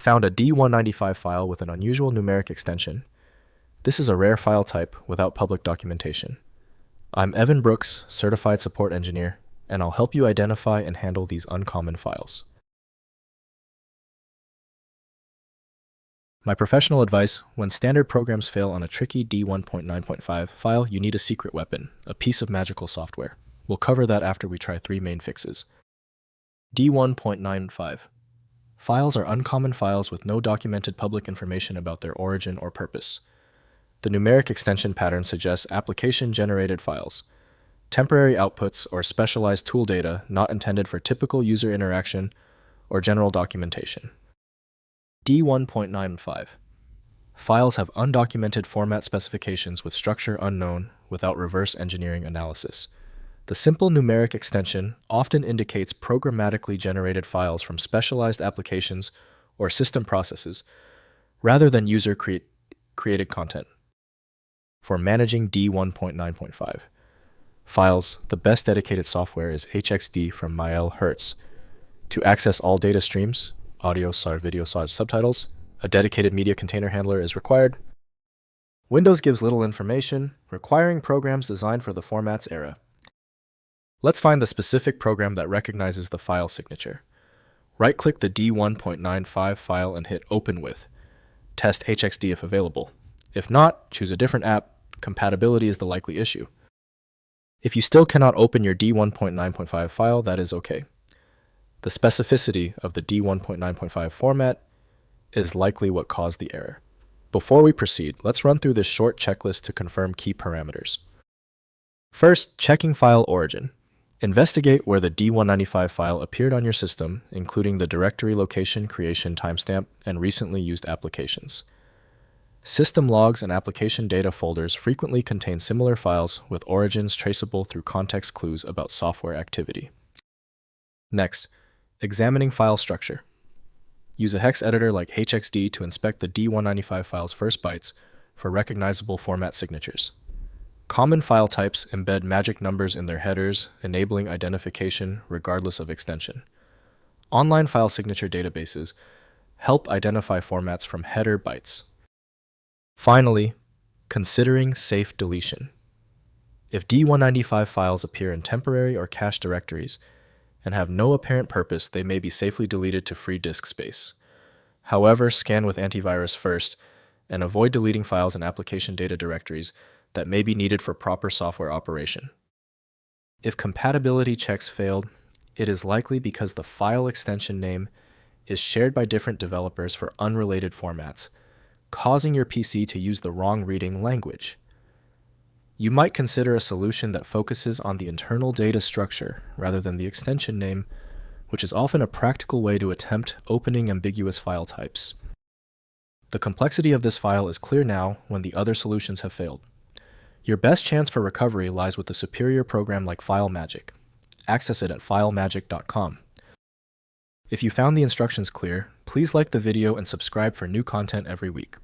Found a D195 file with an unusual numeric extension. This is a rare file type without public documentation. I'm Evan Brooks, Certified Support Engineer, and I'll help you identify and handle these uncommon files. My professional advice: when standard programs fail on a tricky D1.9.5 file, you need a secret weapon, a piece of magical software. We'll cover that after we try 3 main fixes. D1.95. Files are uncommon files with no documented public information about their origin or purpose. The numeric extension pattern suggests application-generated files, temporary outputs, or specialized tool data not intended for typical user interaction or general documentation. D1.95. Files have undocumented format specifications with structure unknown without reverse engineering analysis. The simple numeric extension often indicates programmatically generated files from specialized applications or system processes, rather than user-created content. For managing D1.9.5 files, the best dedicated software is HXD from Mael Hertz. To access all data streams, audio, SAR, video, SAR, subtitles, a dedicated media container handler is required. Windows gives little information, requiring programs designed for the format's era. Let's find the specific program that recognizes the file signature. Right-click the D1.95 file and hit Open With. Test HXD if available. If not, choose a different app. Compatibility is the likely issue. If you still cannot open your D1.9.5 file, that is okay. The specificity of the D1.9.5 format is likely what caused the error. Before we proceed, let's run through this short checklist to confirm key parameters. First, checking file origin. Investigate where the D195 file appeared on your system, including the directory location, creation timestamp, and recently used applications. System logs and application data folders frequently contain similar files with origins traceable through context clues about software activity. Next, examining file structure. Use a hex editor like HXD to inspect the D195 file's first bytes for recognizable format signatures. Common file types embed magic numbers in their headers, enabling identification regardless of extension. Online file signature databases help identify formats from header bytes. Finally, considering safe deletion. If D195 files appear in temporary or cache directories and have no apparent purpose, they may be safely deleted to free disk space. However, scan with antivirus first and avoid deleting files in application data directories that may be needed for proper software operation. If compatibility checks failed, it is likely because the file extension name is shared by different developers for unrelated formats, causing your PC to use the wrong reading language. You might consider a solution that focuses on the internal data structure rather than the extension name, which is often a practical way to attempt opening ambiguous file types. The complexity of this file is clear now when the other solutions have failed. Your best chance for recovery lies with a superior program like FileMagick. Access it at filemagick.com. If you found the instructions clear, please like the video and subscribe for new content every week.